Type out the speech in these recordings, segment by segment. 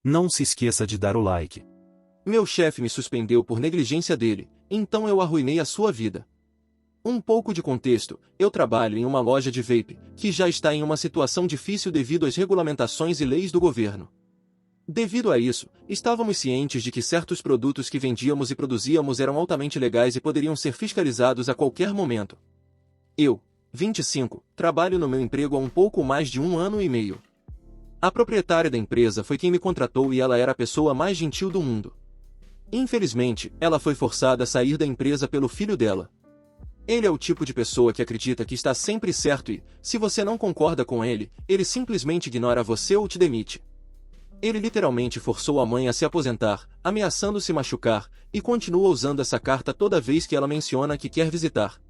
Não se esqueça de dar o like. Meu chefe me suspendeu por negligência dele, então eu arruinei a sua vida. Um pouco de contexto: eu trabalho em uma loja de vape, que já está em uma situação difícil devido às regulamentações e leis do governo. Devido a isso, estávamos cientes de que certos produtos que vendíamos e produzíamos eram altamente legais e poderiam ser fiscalizados a qualquer momento. Eu, 25, trabalho no meu emprego há um pouco mais de 1 ano e meio. A proprietária da empresa foi quem me contratou e ela era a pessoa mais gentil do mundo. Infelizmente, ela foi forçada a sair da empresa pelo filho dela. Ele é o tipo de pessoa que acredita que está sempre certo e, se você não concorda com ele, ele simplesmente ignora você ou te demite. Ele literalmente forçou a mãe a se aposentar, ameaçando se machucar, e continua usando essa carta toda vez que ela menciona que quer visitar.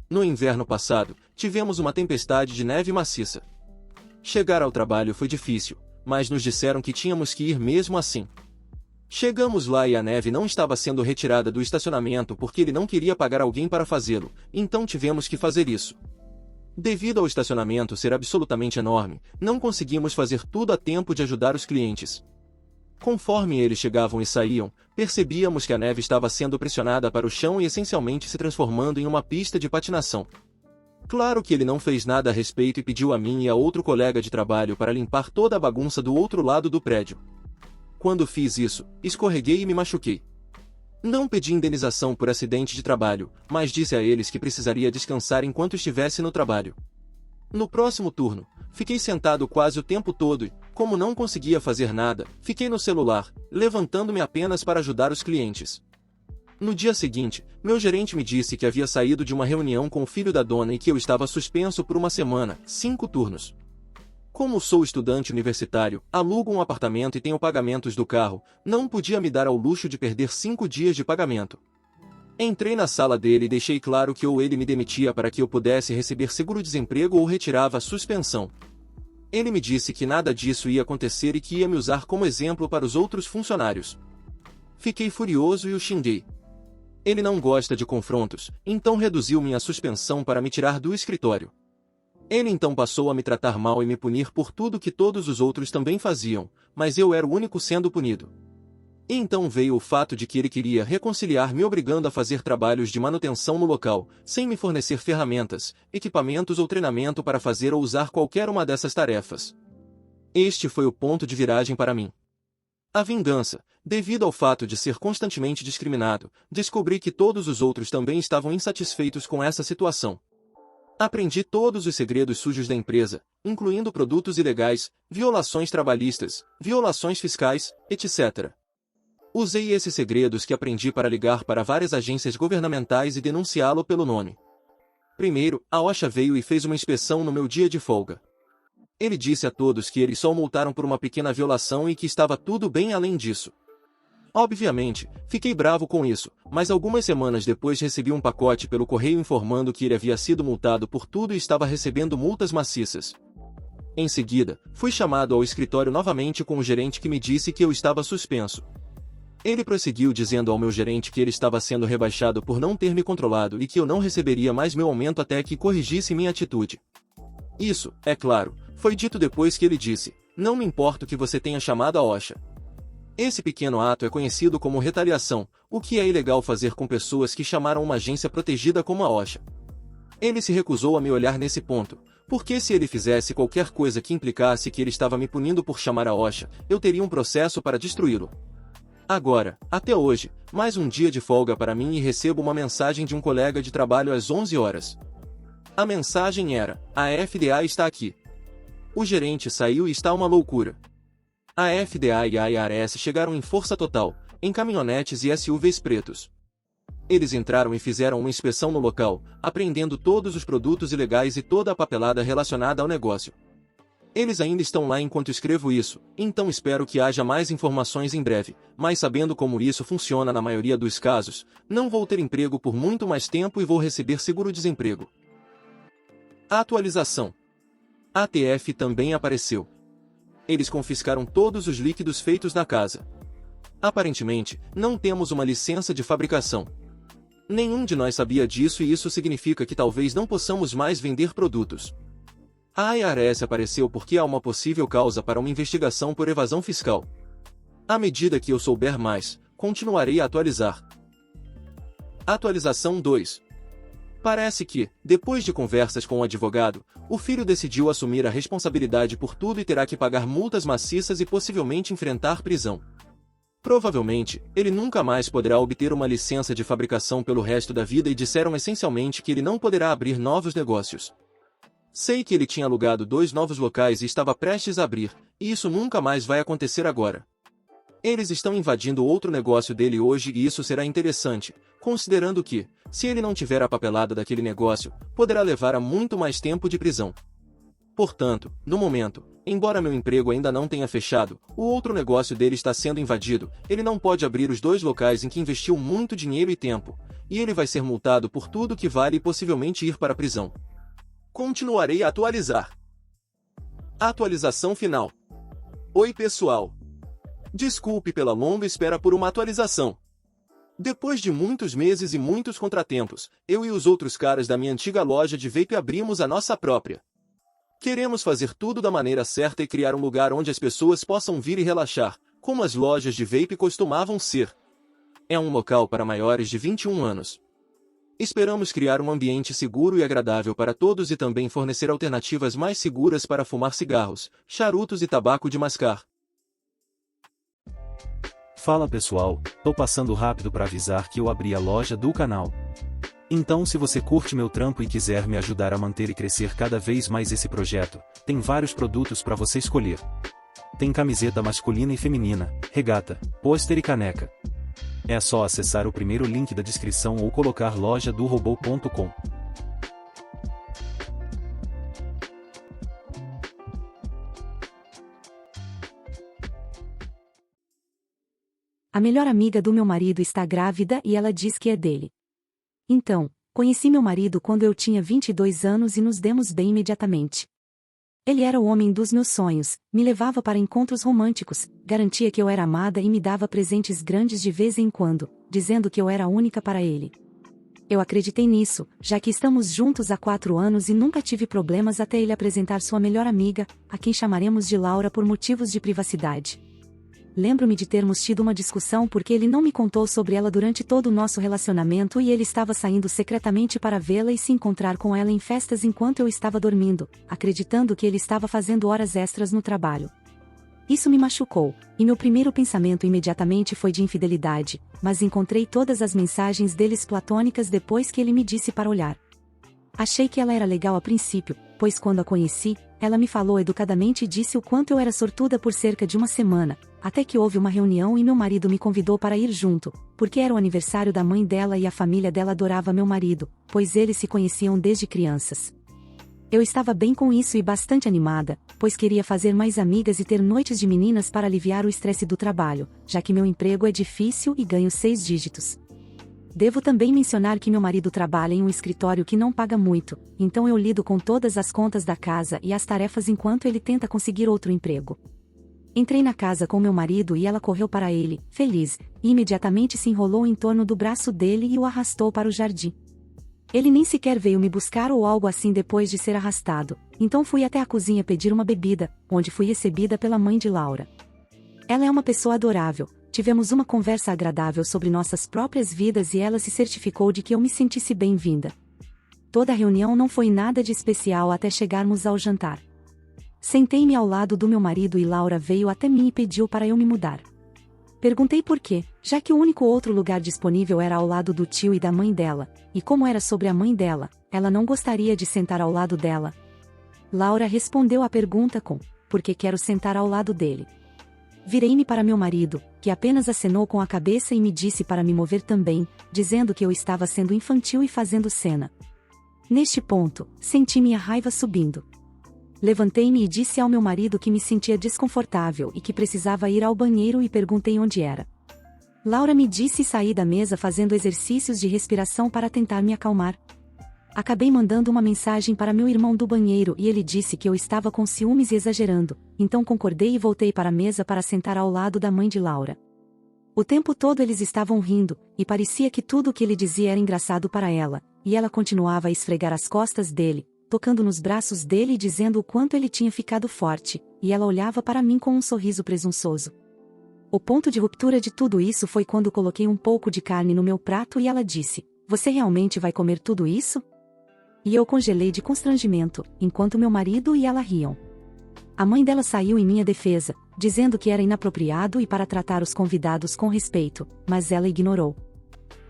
No inverno passado, tivemos uma tempestade de neve maciça. Chegar ao trabalho foi difícil, mas nos disseram que tínhamos que ir mesmo assim. Chegamos lá e a neve não estava sendo retirada do estacionamento porque ele não queria pagar alguém para fazê-lo, então tivemos que fazer isso. Devido ao estacionamento ser absolutamente enorme, não conseguimos fazer tudo a tempo de ajudar os clientes. Conforme eles chegavam e saíam, percebíamos que a neve estava sendo pressionada para o chão e essencialmente se transformando em uma pista de patinação. Claro que ele não fez nada a respeito e pediu a mim e a outro colega de trabalho para limpar toda a bagunça do outro lado do prédio. Quando fiz isso, escorreguei e me machuquei. Não pedi indenização por acidente de trabalho, mas disse a eles que precisaria descansar enquanto estivesse no trabalho. No próximo turno, fiquei sentado quase o tempo todo e, como não conseguia fazer nada, fiquei no celular, levantando-me apenas para ajudar os clientes. No dia seguinte, meu gerente me disse que havia saído de uma reunião com o filho da dona e que eu estava suspenso por 1 semana, 5 turnos. Como sou estudante universitário, alugo um apartamento e tenho pagamentos do carro, não podia me dar ao luxo de perder 5 dias de pagamento. Entrei na sala dele e deixei claro que ou ele me demitia para que eu pudesse receber seguro-desemprego ou retirava a suspensão. Ele me disse que nada disso ia acontecer e que ia me usar como exemplo para os outros funcionários. Fiquei furioso e o xinguei. Ele não gosta de confrontos, então reduziu minha suspensão para me tirar do escritório. Ele então passou a me tratar mal e me punir por tudo que todos os outros também faziam, mas eu era o único sendo punido. E então veio o fato de que ele queria reconciliar me obrigando a fazer trabalhos de manutenção no local, sem me fornecer ferramentas, equipamentos ou treinamento para fazer ou usar qualquer uma dessas tarefas. Este foi o ponto de viragem para mim. A vingança, devido ao fato de ser constantemente discriminado, descobri que todos os outros também estavam insatisfeitos com essa situação. Aprendi todos os segredos sujos da empresa, incluindo produtos ilegais, violações trabalhistas, violações fiscais, etc. Usei esses segredos que aprendi para ligar para várias agências governamentais e denunciá-lo pelo nome. Primeiro, a OSHA veio e fez uma inspeção no meu dia de folga. Ele disse a todos que eles só o multaram por uma pequena violação e que estava tudo bem além disso. Obviamente, fiquei bravo com isso, mas algumas semanas depois recebi um pacote pelo correio informando que ele havia sido multado por tudo e estava recebendo multas maciças. Em seguida, fui chamado ao escritório novamente com o gerente que me disse que eu estava suspenso. Ele prosseguiu dizendo ao meu gerente que ele estava sendo rebaixado por não ter me controlado e que eu não receberia mais meu aumento até que corrigisse minha atitude. Isso, é claro, foi dito depois que ele disse: "Não me importa que você tenha chamado a OSHA." Esse pequeno ato é conhecido como retaliação, o que é ilegal fazer com pessoas que chamaram uma agência protegida como a OSHA. Ele se recusou a me olhar nesse ponto, porque se ele fizesse qualquer coisa que implicasse que ele estava me punindo por chamar a OSHA, eu teria um processo para destruí-lo. Agora, até hoje, mais um dia de folga para mim e recebo uma mensagem de um colega de trabalho às 11 horas. A mensagem era: "A FDA está aqui." O gerente saiu e está uma loucura. A FDA e a IRS chegaram em força total, em caminhonetes e SUVs pretos. Eles entraram e fizeram uma inspeção no local, apreendendo todos os produtos ilegais e toda a papelada relacionada ao negócio. Eles ainda estão lá enquanto escrevo isso, então espero que haja mais informações em breve, mas sabendo como isso funciona na maioria dos casos, não vou ter emprego por muito mais tempo e vou receber seguro-desemprego. Atualização. A ATF também apareceu. Eles confiscaram todos os líquidos feitos na casa. Aparentemente, não temos uma licença de fabricação. Nenhum de nós sabia disso e isso significa que talvez não possamos mais vender produtos. A IRS apareceu porque há uma possível causa para uma investigação por evasão fiscal. À medida que eu souber mais, continuarei a atualizar. Atualização 2. Parece que, depois de conversas com o advogado, o filho decidiu assumir a responsabilidade por tudo e terá que pagar multas maciças e possivelmente enfrentar prisão. Provavelmente, ele nunca mais poderá obter uma licença de fabricação pelo resto da vida e disseram essencialmente que ele não poderá abrir novos negócios. Sei que ele tinha alugado 2 novos locais e estava prestes a abrir, e isso nunca mais vai acontecer agora. Eles estão invadindo outro negócio dele hoje e isso será interessante, considerando que, se ele não tiver a papelada daquele negócio, poderá levar a muito mais tempo de prisão. Portanto, no momento, embora meu emprego ainda não tenha fechado, o outro negócio dele está sendo invadido, ele não pode abrir os 2 locais em que investiu muito dinheiro e tempo, e ele vai ser multado por tudo que vale e possivelmente ir para a prisão. Continuarei a atualizar. Atualização final. Oi pessoal. Desculpe pela longa espera por uma atualização. Depois de muitos meses e muitos contratempos, eu e os outros caras da minha antiga loja de vape abrimos a nossa própria. Queremos fazer tudo da maneira certa e criar um lugar onde as pessoas possam vir e relaxar, como as lojas de vape costumavam ser. É um local para maiores de 21 anos. Esperamos criar um ambiente seguro e agradável para todos e também fornecer alternativas mais seguras para fumar cigarros, charutos e tabaco de mascar. Fala pessoal, tô passando rápido para avisar que eu abri a loja do canal. Então se você curte meu trampo e quiser me ajudar a manter e crescer cada vez mais esse projeto, tem vários produtos para você escolher. Tem camiseta masculina e feminina, regata, pôster e caneca. É só acessar o primeiro link da descrição ou colocar lojadorobô.com. A melhor amiga do meu marido está grávida e ela diz que é dele. Então, conheci meu marido quando eu tinha 22 anos e nos demos bem imediatamente. Ele era o homem dos meus sonhos, me levava para encontros românticos, garantia que eu era amada e me dava presentes grandes de vez em quando, dizendo que eu era a única para ele. Eu acreditei nisso, já que estamos juntos há 4 anos e nunca tive problemas até ele apresentar sua melhor amiga, a quem chamaremos de Laura por motivos de privacidade. Lembro-me de termos tido uma discussão porque ele não me contou sobre ela durante todo o nosso relacionamento e ele estava saindo secretamente para vê-la e se encontrar com ela em festas enquanto eu estava dormindo, acreditando que ele estava fazendo horas extras no trabalho. Isso me machucou, e meu primeiro pensamento imediatamente foi de infidelidade, mas encontrei todas as mensagens deles platônicas depois que ele me disse para olhar. Achei que ela era legal a princípio, pois quando a conheci, ela me falou educadamente e disse o quanto eu era sortuda por cerca de uma semana, até que houve uma reunião e meu marido me convidou para ir junto, porque era o aniversário da mãe dela e a família dela adorava meu marido, pois eles se conheciam desde crianças. Eu estava bem com isso e bastante animada, pois queria fazer mais amigas e ter noites de meninas para aliviar o estresse do trabalho, já que meu emprego é difícil e ganho 6 dígitos. Devo também mencionar que meu marido trabalha em um escritório que não paga muito, então eu lido com todas as contas da casa e as tarefas enquanto ele tenta conseguir outro emprego. Entrei na casa com meu marido e ela correu para ele, feliz, e imediatamente se enrolou em torno do braço dele e o arrastou para o jardim. Ele nem sequer veio me buscar ou algo assim depois de ser arrastado, então fui até a cozinha pedir uma bebida, onde fui recebida pela mãe de Laura. Ela é uma pessoa adorável, tivemos uma conversa agradável sobre nossas próprias vidas e ela se certificou de que eu me sentisse bem-vinda. Toda a reunião não foi nada de especial até chegarmos ao jantar. Sentei-me ao lado do meu marido e Laura veio até mim e pediu para eu me mudar. Perguntei por quê, já que o único outro lugar disponível era ao lado do tio e da mãe dela, e como era sobre a mãe dela, ela não gostaria de sentar ao lado dela. Laura respondeu à pergunta com: porque quero sentar ao lado dele. Virei-me para meu marido, que apenas acenou com a cabeça e me disse para me mover também, dizendo que eu estava sendo infantil e fazendo cena. Neste ponto, senti minha raiva subindo. Levantei-me e disse ao meu marido que me sentia desconfortável e que precisava ir ao banheiro e perguntei onde era. Laura me disse e saí da mesa fazendo exercícios de respiração para tentar me acalmar. Acabei mandando uma mensagem para meu irmão do banheiro e ele disse que eu estava com ciúmes e exagerando, então concordei e voltei para a mesa para sentar ao lado da mãe de Laura. O tempo todo eles estavam rindo, e parecia que tudo o que ele dizia era engraçado para ela, e ela continuava a esfregar as costas dele, tocando nos braços dele e dizendo o quanto ele tinha ficado forte, e ela olhava para mim com um sorriso presunçoso. O ponto de ruptura de tudo isso foi quando coloquei um pouco de carne no meu prato e ela disse: "Você realmente vai comer tudo isso?" E eu congelei de constrangimento, enquanto meu marido e ela riam. A mãe dela saiu em minha defesa, dizendo que era inapropriado e para tratar os convidados com respeito, mas ela ignorou.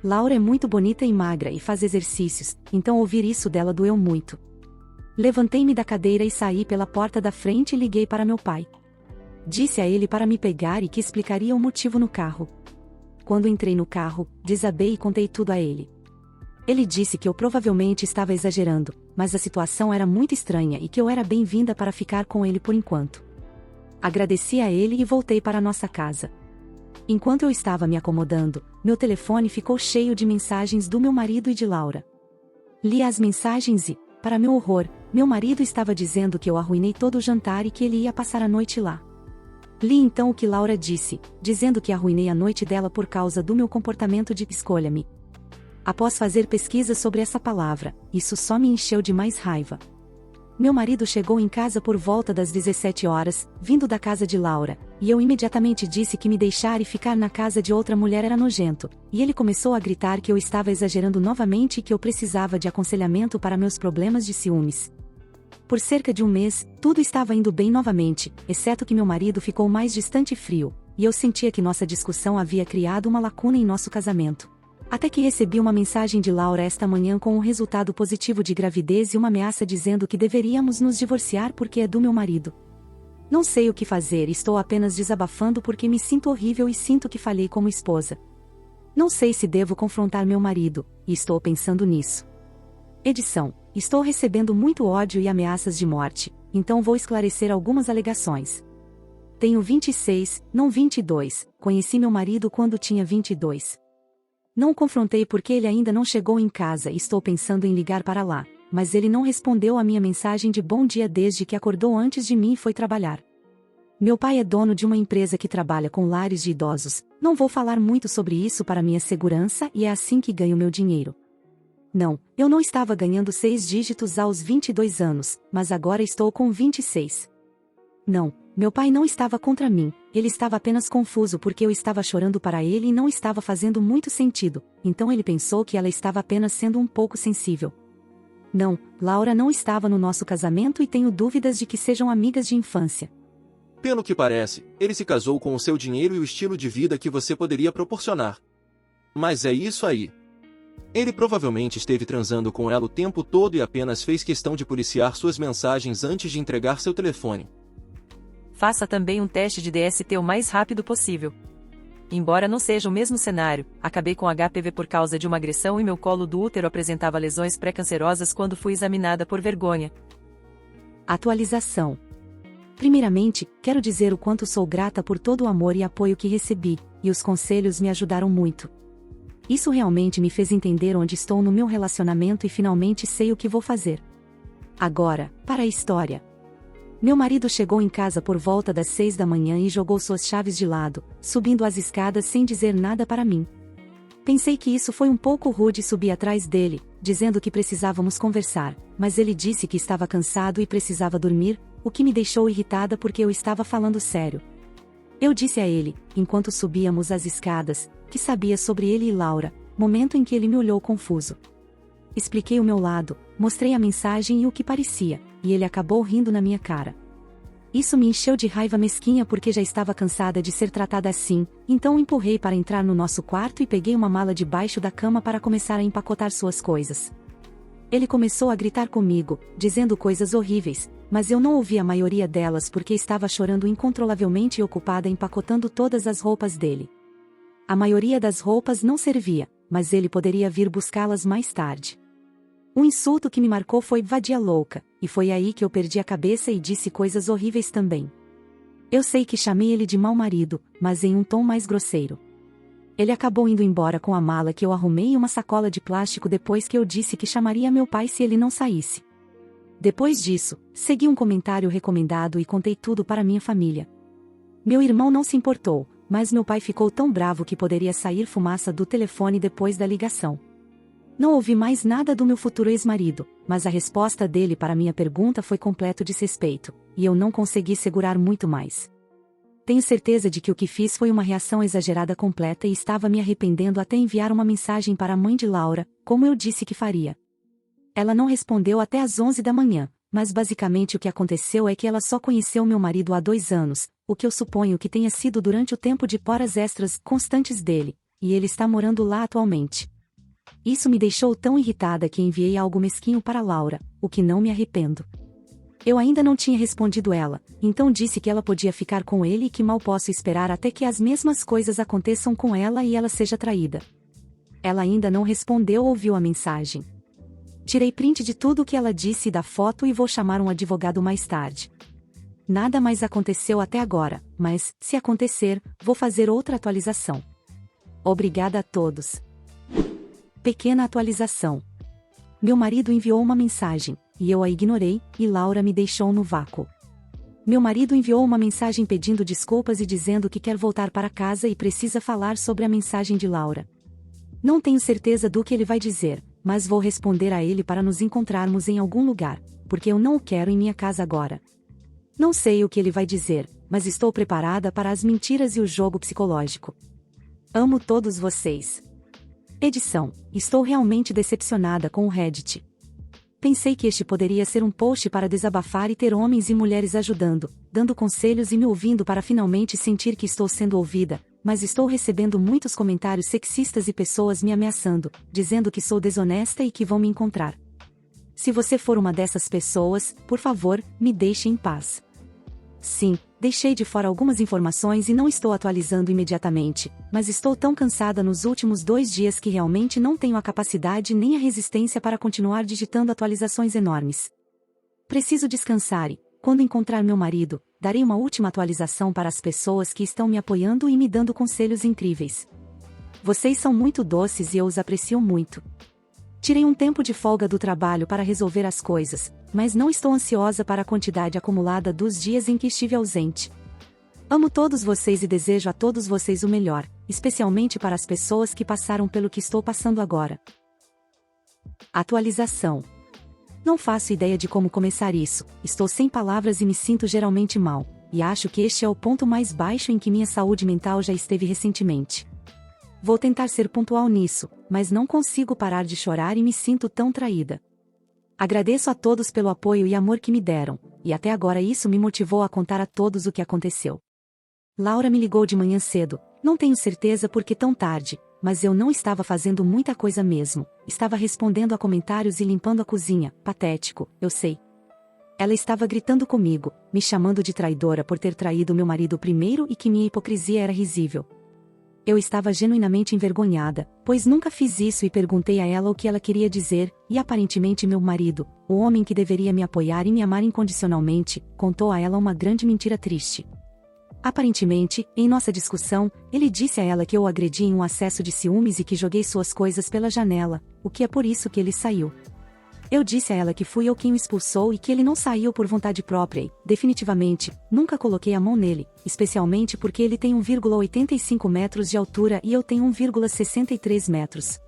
Laura é muito bonita e magra e faz exercícios, então ouvir isso dela doeu muito. Levantei-me da cadeira e saí pela porta da frente e liguei para meu pai. Disse a ele para me pegar e que explicaria o motivo no carro. Quando entrei no carro, desabei e contei tudo a ele. Ele disse que eu provavelmente estava exagerando, mas a situação era muito estranha e que eu era bem-vinda para ficar com ele por enquanto. Agradeci a ele e voltei para nossa casa. Enquanto eu estava me acomodando, meu telefone ficou cheio de mensagens do meu marido e de Laura. Li as mensagens e, para meu horror, meu marido estava dizendo que eu arruinei todo o jantar e que ele ia passar a noite lá. Li então o que Laura disse, dizendo que arruinei a noite dela por causa do meu comportamento de escolha-me. Após fazer pesquisa sobre essa palavra, isso só me encheu de mais raiva. Meu marido chegou em casa por volta das 17 horas, vindo da casa de Laura, e eu imediatamente disse que me deixar e ficar na casa de outra mulher era nojento, e ele começou a gritar que eu estava exagerando novamente e que eu precisava de aconselhamento para meus problemas de ciúmes. Por cerca de um mês, tudo estava indo bem novamente, exceto que meu marido ficou mais distante e frio, e eu sentia que nossa discussão havia criado uma lacuna em nosso casamento. Até que recebi uma mensagem de Laura esta manhã com um resultado positivo de gravidez e uma ameaça dizendo que deveríamos nos divorciar porque é do meu marido. Não sei o que fazer e estou apenas desabafando porque me sinto horrível e sinto que falhei como esposa. Não sei se devo confrontar meu marido, e estou pensando nisso. Edição: estou recebendo muito ódio e ameaças de morte, então vou esclarecer algumas alegações. Tenho 26, não 22, conheci meu marido quando tinha 22. Não o confrontei porque ele ainda não chegou em casa e estou pensando em ligar para lá, mas ele não respondeu a minha mensagem de bom dia desde que acordou antes de mim e foi trabalhar. Meu pai é dono de uma empresa que trabalha com lares de idosos, não vou falar muito sobre isso para minha segurança e é assim que ganho meu dinheiro. Não, eu não estava ganhando 6 dígitos aos 22 anos, mas agora estou com 26. Não, meu pai não estava contra mim, ele estava apenas confuso porque eu estava chorando para ele e não estava fazendo muito sentido, então ele pensou que ela estava apenas sendo um pouco sensível. Não, Laura não estava no nosso casamento e tenho dúvidas de que sejam amigas de infância. Pelo que parece, ele se casou com o seu dinheiro e o estilo de vida que você poderia proporcionar. Mas é isso aí. Ele provavelmente esteve transando com ela o tempo todo e apenas fez questão de policiar suas mensagens antes de entregar seu telefone. Faça também um teste de DST o mais rápido possível. Embora não seja o mesmo cenário, acabei com HPV por causa de uma agressão e meu colo do útero apresentava lesões pré-cancerosas quando fui examinada por vergonha. Atualização. Primeiramente, quero dizer o quanto sou grata por todo o amor e apoio que recebi, e os conselhos me ajudaram muito. Isso realmente me fez entender onde estou no meu relacionamento e finalmente sei o que vou fazer. Agora, para a história. Meu marido chegou em casa por volta das 6 da manhã e jogou suas chaves de lado, subindo as escadas sem dizer nada para mim. Pensei que isso foi um pouco rude e subi atrás dele, dizendo que precisávamos conversar, mas ele disse que estava cansado e precisava dormir, o que me deixou irritada porque eu estava falando sério. Eu disse a ele, enquanto subíamos as escadas, que sabia sobre ele e Laura, momento em que ele me olhou confuso. Expliquei o meu lado, mostrei a mensagem e o que parecia, e ele acabou rindo na minha cara. Isso me encheu de raiva mesquinha porque já estava cansada de ser tratada assim, então o empurrei para entrar no nosso quarto e peguei uma mala debaixo da cama para começar a empacotar suas coisas. Ele começou a gritar comigo, dizendo coisas horríveis, mas eu não ouvi a maioria delas porque estava chorando incontrolavelmente e ocupada empacotando todas as roupas dele. A maioria das roupas não servia, mas ele poderia vir buscá-las mais tarde. Um insulto que me marcou foi "vadia louca", e foi aí que eu perdi a cabeça e disse coisas horríveis também. Eu sei que chamei ele de mau marido, mas em um tom mais grosseiro. Ele acabou indo embora com a mala que eu arrumei e uma sacola de plástico depois que eu disse que chamaria meu pai se ele não saísse. Depois disso, segui um comentário recomendado e contei tudo para minha família. Meu irmão não se importou, mas meu pai ficou tão bravo que poderia sair fumaça do telefone depois da ligação. Não ouvi mais nada do meu futuro ex-marido, mas a resposta dele para minha pergunta foi completo desrespeito, e eu não consegui segurar muito mais. Tenho certeza de que o que fiz foi uma reação exagerada completa e estava me arrependendo até enviar uma mensagem para a mãe de Laura, como eu disse que faria. Ela não respondeu até às 11 da manhã, mas basicamente o que aconteceu é que ela só conheceu meu marido há 2 anos, o que eu suponho que tenha sido durante o tempo de horas extras constantes dele, e ele está morando lá atualmente. Isso me deixou tão irritada que enviei algo mesquinho para Laura, o que não me arrependo. Eu ainda não tinha respondido ela, então disse que ela podia ficar com ele e que mal posso esperar até que as mesmas coisas aconteçam com ela e ela seja traída. Ela ainda não respondeu ou viu a mensagem. Tirei print de tudo o que ela disse e da foto e vou chamar um advogado mais tarde. Nada mais aconteceu até agora, mas, se acontecer, vou fazer outra atualização. Obrigada a todos. Pequena atualização. Meu marido enviou uma mensagem, e eu a ignorei, e Laura me deixou no vácuo. Meu marido enviou uma mensagem pedindo desculpas e dizendo que quer voltar para casa e precisa falar sobre a mensagem de Laura. Não tenho certeza do que ele vai dizer, mas vou responder a ele para nos encontrarmos em algum lugar, porque eu não o quero em minha casa agora. Não sei o que ele vai dizer, mas estou preparada para as mentiras e o jogo psicológico. Amo todos vocês. Edição: estou realmente decepcionada com o Reddit. Pensei que este poderia ser um post para desabafar e ter homens e mulheres ajudando, dando conselhos e me ouvindo para finalmente sentir que estou sendo ouvida, mas estou recebendo muitos comentários sexistas e pessoas me ameaçando, dizendo que sou desonesta e que vão me encontrar. Se você for uma dessas pessoas, por favor, me deixe em paz. Sim, deixei de fora algumas informações e não estou atualizando imediatamente, mas estou tão cansada nos últimos 2 dias que realmente não tenho a capacidade nem a resistência para continuar digitando atualizações enormes. Preciso descansar e, quando encontrar meu marido, darei uma última atualização para as pessoas que estão me apoiando e me dando conselhos incríveis. Vocês são muito doces e eu os aprecio muito. Tirei um tempo de folga do trabalho para resolver as coisas, mas não estou ansiosa para a quantidade acumulada dos dias em que estive ausente. Amo todos vocês e desejo a todos vocês o melhor, especialmente para as pessoas que passaram pelo que estou passando agora. Atualização. Não faço ideia de como começar isso, estou sem palavras e me sinto geralmente mal, e acho que este é o ponto mais baixo em que minha saúde mental já esteve recentemente. Vou tentar ser pontual nisso, mas não consigo parar de chorar e me sinto tão traída. Agradeço a todos pelo apoio e amor que me deram, e até agora isso me motivou a contar a todos o que aconteceu. Laura me ligou de manhã cedo, não tenho certeza por que tão tarde, mas eu não estava fazendo muita coisa mesmo, estava respondendo a comentários e limpando a cozinha, patético, eu sei. Ela estava gritando comigo, me chamando de traidora por ter traído meu marido primeiro e que minha hipocrisia era risível. Eu estava genuinamente envergonhada, pois nunca fiz isso e perguntei a ela o que ela queria dizer, e aparentemente meu marido, o homem que deveria me apoiar e me amar incondicionalmente, contou a ela uma grande mentira triste. Aparentemente, em nossa discussão, ele disse a ela que eu o agredi em um acesso de ciúmes e que joguei suas coisas pela janela, o que é por isso que ele saiu. Eu disse a ela que fui eu quem o expulsou e que ele não saiu por vontade própria e, definitivamente, nunca coloquei a mão nele, especialmente porque ele tem 1,85 metros de altura e eu tenho 1,63 metros.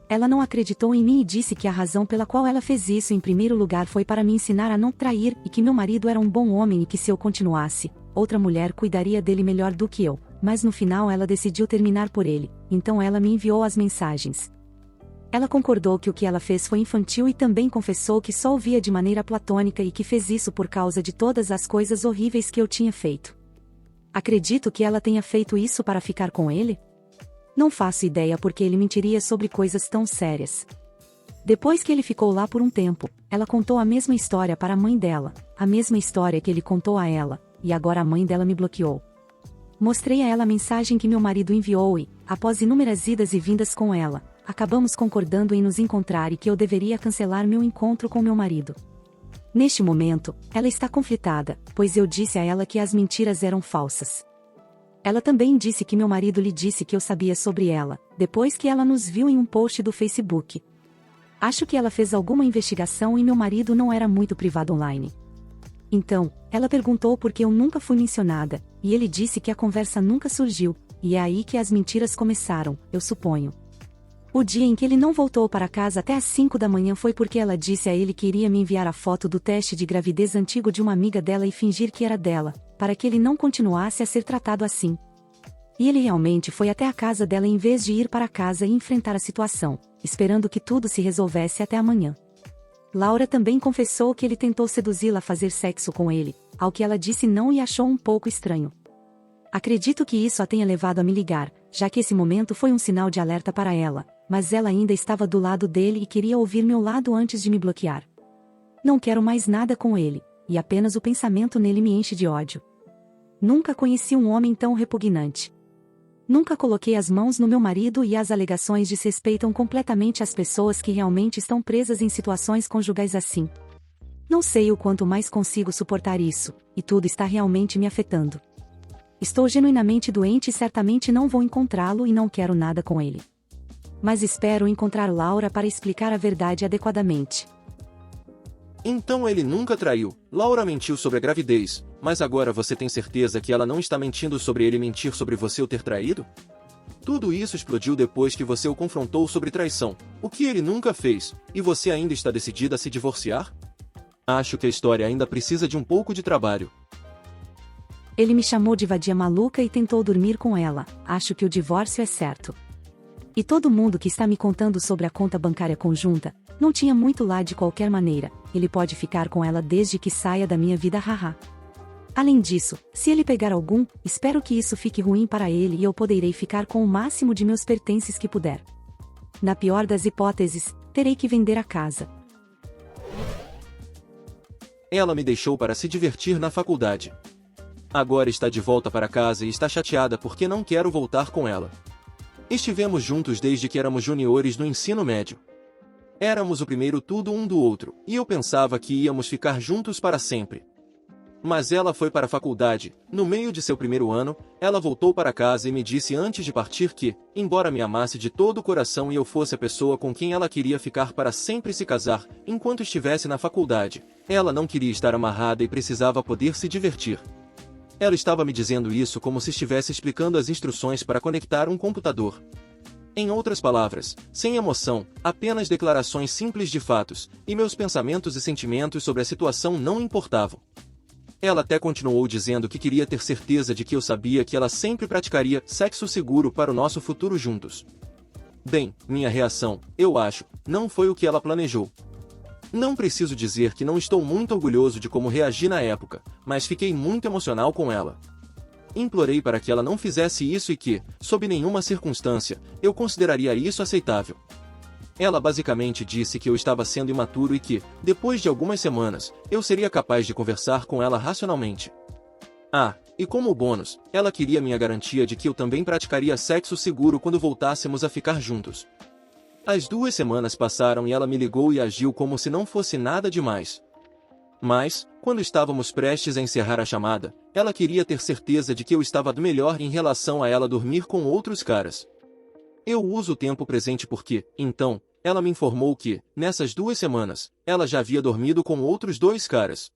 Ela não acreditou em mim e disse que a razão pela qual ela fez isso em primeiro lugar foi para me ensinar a não trair e que meu marido era um bom homem e que se eu continuasse, outra mulher cuidaria dele melhor do que eu, mas no final ela decidiu terminar por ele, então ela me enviou as mensagens. Ela concordou que o que ela fez foi infantil e também confessou que só o via de maneira platônica e que fez isso por causa de todas as coisas horríveis que eu tinha feito. Acredito que ela tenha feito isso para ficar com ele? Não faço ideia porque ele mentiria sobre coisas tão sérias. Depois que ele ficou lá por um tempo, ela contou a mesma história para a mãe dela, a mesma história que ele contou a ela, e agora a mãe dela me bloqueou. Mostrei a ela a mensagem que meu marido enviou e, após inúmeras idas e vindas com ela, acabamos concordando em nos encontrar e que eu deveria cancelar meu encontro com meu marido. Neste momento, ela está conflitada, pois eu disse a ela que as mentiras eram falsas. Ela também disse que meu marido lhe disse que eu sabia sobre ela, depois que ela nos viu em um post do Facebook. Acho que ela fez alguma investigação e meu marido não era muito privado online. Então, ela perguntou por que eu nunca fui mencionada, e ele disse que a conversa nunca surgiu, e é aí que as mentiras começaram, eu suponho. O dia em que ele não voltou para casa até às 5 da manhã foi porque ela disse a ele que iria me enviar a foto do teste de gravidez antigo de uma amiga dela e fingir que era dela, para que ele não continuasse a ser tratado assim. E ele realmente foi até a casa dela em vez de ir para casa e enfrentar a situação, esperando que tudo se resolvesse até amanhã. Laura também confessou que ele tentou seduzi-la a fazer sexo com ele, ao que ela disse não e achou um pouco estranho. Acredito que isso a tenha levado a me ligar, já que esse momento foi um sinal de alerta para ela, mas ela ainda estava do lado dele e queria ouvir meu lado antes de me bloquear. Não quero mais nada com ele, e apenas o pensamento nele me enche de ódio. Nunca conheci um homem tão repugnante. Nunca coloquei as mãos no meu marido e as alegações desrespeitam completamente as pessoas que realmente estão presas em situações conjugais assim. Não sei o quanto mais consigo suportar isso, e tudo está realmente me afetando. Estou genuinamente doente e certamente não vou encontrá-lo e não quero nada com ele. Mas espero encontrar Laura para explicar a verdade adequadamente. Então ele nunca traiu. Laura mentiu sobre a gravidez, mas agora você tem certeza que ela não está mentindo sobre ele mentir sobre você o ter traído? Tudo isso explodiu depois que você o confrontou sobre traição, o que ele nunca fez, e você ainda está decidida a se divorciar? Acho que a história ainda precisa de um pouco de trabalho. Ele me chamou de vadia maluca e tentou dormir com ela. Acho que o divórcio é certo. E todo mundo que está me contando sobre a conta bancária conjunta, não tinha muito lá de qualquer maneira, ele pode ficar com ela desde que saia da minha vida haha. Além disso, se ele pegar algum, espero que isso fique ruim para ele e eu poderei ficar com o máximo de meus pertences que puder. Na pior das hipóteses, terei que vender a casa. Ela me deixou para se divertir na faculdade. Agora está de volta para casa e está chateada porque não quero voltar com ela. Estivemos juntos desde que éramos juniores no ensino médio. Éramos o primeiro tudo um do outro, e eu pensava que íamos ficar juntos para sempre. Mas ela foi para a faculdade. No meio de seu primeiro ano, ela voltou para casa e me disse antes de partir que, embora me amasse de todo o coração e eu fosse a pessoa com quem ela queria ficar para sempre e se casar, enquanto estivesse na faculdade, ela não queria estar amarrada e precisava poder se divertir. Ela estava me dizendo isso como se estivesse explicando as instruções para conectar um computador. Em outras palavras, sem emoção, apenas declarações simples de fatos, e meus pensamentos e sentimentos sobre a situação não importavam. Ela até continuou dizendo que queria ter certeza de que eu sabia que ela sempre praticaria sexo seguro para o nosso futuro juntos. Bem, minha reação, eu acho, não foi o que ela planejou. Não preciso dizer que não estou muito orgulhoso de como reagi na época, mas fiquei muito emocional com ela. Implorei para que ela não fizesse isso e que, sob nenhuma circunstância, eu consideraria isso aceitável. Ela basicamente disse que eu estava sendo imaturo e que, depois de algumas semanas, eu seria capaz de conversar com ela racionalmente. Ah, e como bônus, ela queria minha garantia de que eu também praticaria sexo seguro quando voltássemos a ficar juntos. As 2 semanas passaram e ela me ligou e agiu como se não fosse nada demais. Mas, quando estávamos prestes a encerrar a chamada, ela queria ter certeza de que eu estava do melhor em relação a ela dormir com outros caras. Eu uso o tempo presente porque, então, ela me informou que, nessas 2 semanas, ela já havia dormido com outros 2 caras.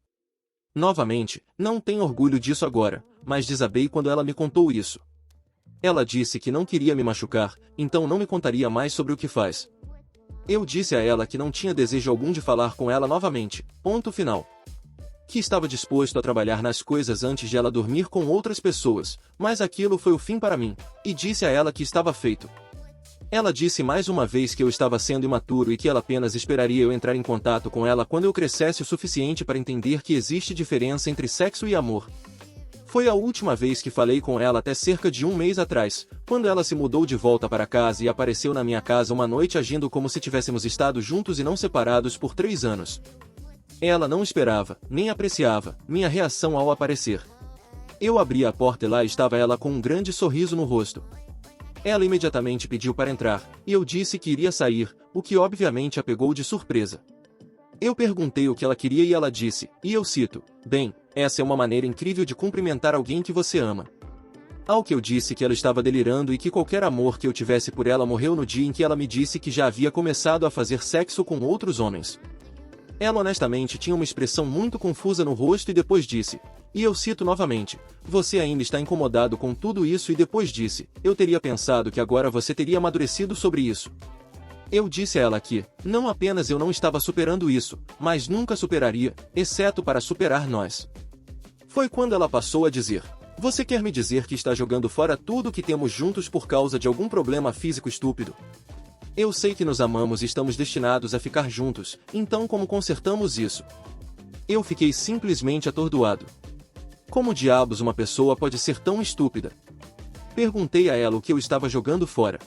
Novamente, não tenho orgulho disso agora, mas desabei quando ela me contou isso. Ela disse que não queria me machucar, então não me contaria mais sobre o que faz. Eu disse a ela que não tinha desejo algum de falar com ela novamente, ponto final. Que estava disposto a trabalhar nas coisas antes de ela dormir com outras pessoas, mas aquilo foi o fim para mim, e disse a ela que estava feito. Ela disse mais uma vez que eu estava sendo imaturo e que ela apenas esperaria eu entrar em contato com ela quando eu crescesse o suficiente para entender que existe diferença entre sexo e amor. Foi a última vez que falei com ela até cerca de 1 mês atrás, quando ela se mudou de volta para casa e apareceu na minha casa uma noite agindo como se tivéssemos estado juntos e não separados por 3 anos. Ela não esperava, nem apreciava, minha reação ao aparecer. Eu abri a porta e lá estava ela com um grande sorriso no rosto. Ela imediatamente pediu para entrar, e eu disse que iria sair, o que obviamente a pegou de surpresa. Eu perguntei o que ela queria e ela disse, e eu cito, bem, essa é uma maneira incrível de cumprimentar alguém que você ama. Ao que eu disse que ela estava delirando e que qualquer amor que eu tivesse por ela morreu no dia em que ela me disse que já havia começado a fazer sexo com outros homens. Ela honestamente tinha uma expressão muito confusa no rosto e depois disse, e eu cito novamente, você ainda está incomodado com tudo isso e depois disse, eu teria pensado que agora você teria amadurecido sobre isso. Eu disse a ela que, não apenas eu não estava superando isso, mas nunca superaria, exceto para superar nós. Foi quando ela passou a dizer: "Você quer me dizer que está jogando fora tudo que temos juntos por causa de algum problema físico estúpido? Eu sei que nos amamos e estamos destinados a ficar juntos, então como consertamos isso?" Eu fiquei simplesmente atordoado. Como diabos uma pessoa pode ser tão estúpida? Perguntei a ela o que eu estava jogando fora.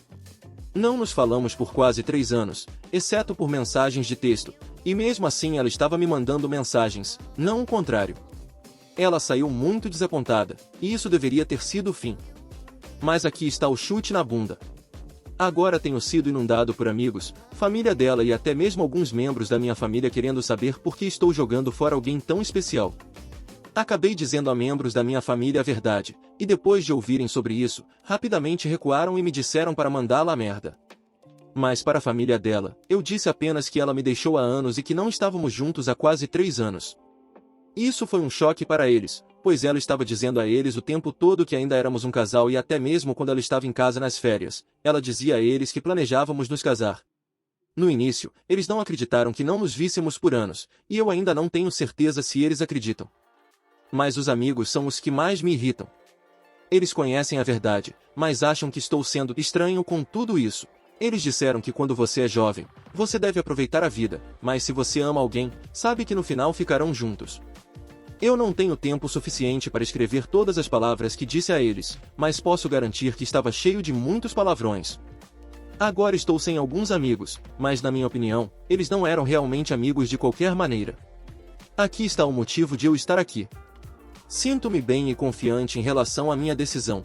Não nos falamos por quase 3 anos, exceto por mensagens de texto, e mesmo assim ela estava me mandando mensagens, não o contrário. Ela saiu muito desapontada, e isso deveria ter sido o fim. Mas aqui está o chute na bunda. Agora tenho sido inundado por amigos, família dela e até mesmo alguns membros da minha família querendo saber por que estou jogando fora alguém tão especial. Acabei dizendo a membros da minha família a verdade, e depois de ouvirem sobre isso, rapidamente recuaram e me disseram para mandá-la a merda. Mas para a família dela, eu disse apenas que ela me deixou há anos e que não estávamos juntos há quase 3 anos. Isso foi um choque para eles, pois ela estava dizendo a eles o tempo todo que ainda éramos um casal e até mesmo quando ela estava em casa nas férias, ela dizia a eles que planejávamos nos casar. No início, eles não acreditaram que não nos víssemos por anos, e eu ainda não tenho certeza se eles acreditam. Mas os amigos são os que mais me irritam. Eles conhecem a verdade, mas acham que estou sendo estranho com tudo isso. Eles disseram que quando você é jovem, você deve aproveitar a vida, mas se você ama alguém, sabe que no final ficarão juntos. Eu não tenho tempo suficiente para escrever todas as palavras que disse a eles, mas posso garantir que estava cheio de muitos palavrões. Agora estou sem alguns amigos, mas na minha opinião, eles não eram realmente amigos de qualquer maneira. Aqui está o motivo de eu estar aqui. Sinto-me bem e confiante em relação à minha decisão.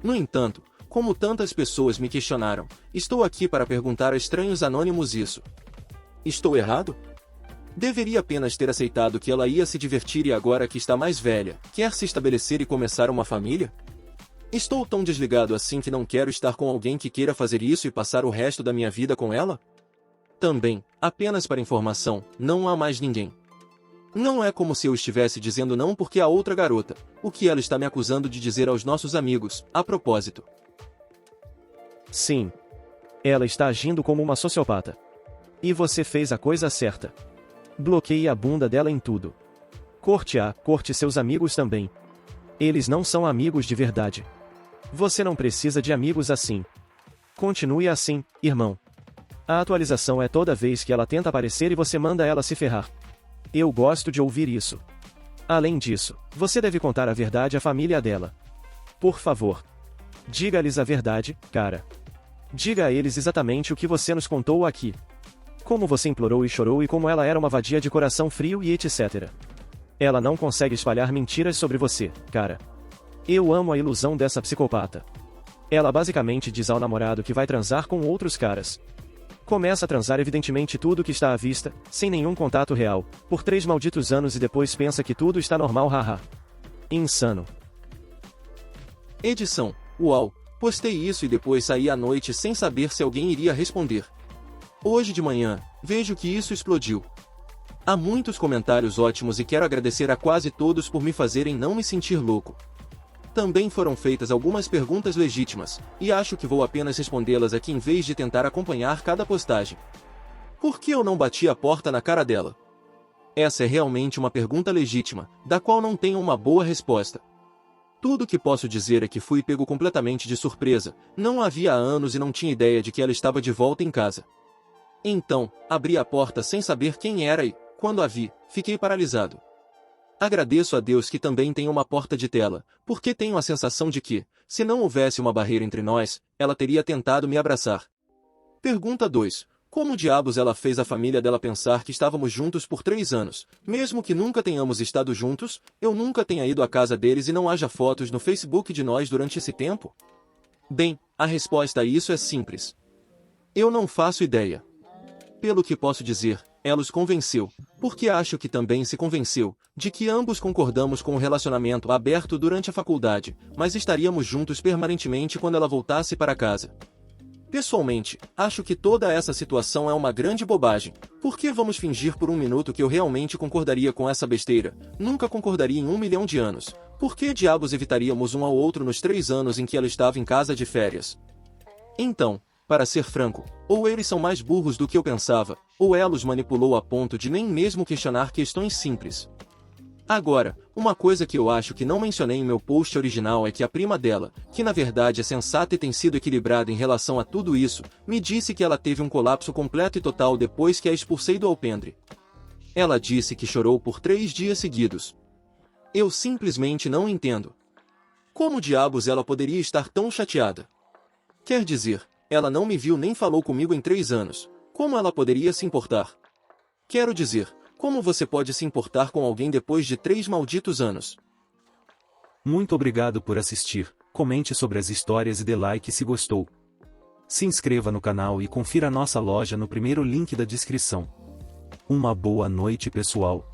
No entanto, como tantas pessoas me questionaram, estou aqui para perguntar a estranhos anônimos isso. Estou errado? Deveria apenas ter aceitado que ela ia se divertir e agora que está mais velha, quer se estabelecer e começar uma família? Estou tão desligado assim que não quero estar com alguém que queira fazer isso e passar o resto da minha vida com ela? Também, apenas para informação, não há mais ninguém. Não é como se eu estivesse dizendo não porque há outra garota, o que ela está me acusando de dizer aos nossos amigos, a propósito. Sim. Ela está agindo como uma sociopata. E você fez a coisa certa. Bloqueie a bunda dela em tudo. Corte-a, corte seus amigos também. Eles não são amigos de verdade. Você não precisa de amigos assim. Continue assim, irmão. A atualização é toda vez que ela tenta aparecer e você manda ela se ferrar. Eu gosto de ouvir isso. Além disso, você deve contar a verdade à família dela. Por favor. Diga-lhes a verdade, cara. Diga a eles exatamente o que você nos contou aqui. Como você implorou e chorou e como ela era uma vadia de coração frio e etc. Ela não consegue espalhar mentiras sobre você, cara. Eu amo a ilusão dessa psicopata. Ela basicamente diz ao namorado que vai transar com outros caras. Começa a transar evidentemente tudo que está à vista, sem nenhum contato real, por 3 malditos anos e depois pensa que tudo está normal, haha. Insano. Edição. Uau, postei isso e depois saí à noite sem saber se alguém iria responder. Hoje de manhã, vejo que isso explodiu. Há muitos comentários ótimos e quero agradecer a quase todos por me fazerem não me sentir louco. Também foram feitas algumas perguntas legítimas, e acho que vou apenas respondê-las aqui em vez de tentar acompanhar cada postagem. Por que eu não bati a porta na cara dela? Essa é realmente uma pergunta legítima, da qual não tenho uma boa resposta. Tudo o que posso dizer é que fui pego completamente de surpresa, não a havia há anos e não tinha ideia de que ela estava de volta em casa. Então, abri a porta sem saber quem era e, quando a vi, fiquei paralisado. Agradeço a Deus que também tem uma porta de tela, porque tenho a sensação de que, se não houvesse uma barreira entre nós, ela teria tentado me abraçar. Pergunta 2. Como diabos ela fez a família dela pensar que estávamos juntos por 3 anos, mesmo que nunca tenhamos estado juntos, eu nunca tenha ido à casa deles e não haja fotos no Facebook de nós durante esse tempo? Bem, a resposta a isso é simples. Eu não faço ideia. Pelo que posso dizer, ela os convenceu, porque acho que também se convenceu, de que ambos concordamos com o relacionamento aberto durante a faculdade, mas estaríamos juntos permanentemente quando ela voltasse para casa. Pessoalmente, acho que toda essa situação é uma grande bobagem. Por que vamos fingir por um minuto que eu realmente concordaria com essa besteira? Nunca concordaria em 1 milhão de anos. Por que diabos evitaríamos um ao outro nos 3 anos em que ela estava em casa de férias? Então, para ser franco, ou eles são mais burros do que eu pensava, ou ela os manipulou a ponto de nem mesmo questionar questões simples. Agora, uma coisa que eu acho que não mencionei em meu post original é que a prima dela, que na verdade é sensata e tem sido equilibrada em relação a tudo isso, me disse que ela teve um colapso completo e total depois que a expulsei do alpendre. Ela disse que chorou por 3 dias seguidos. Eu simplesmente não entendo. Como diabos ela poderia estar tão chateada? Quer dizer, ela não me viu nem falou comigo em 3 anos. Como ela poderia se importar? Quero dizer, como você pode se importar com alguém depois de 3 malditos anos? Muito obrigado por assistir, comente sobre as histórias e dê like se gostou. Se inscreva no canal e confira nossa loja no primeiro link da descrição. Uma boa noite, pessoal.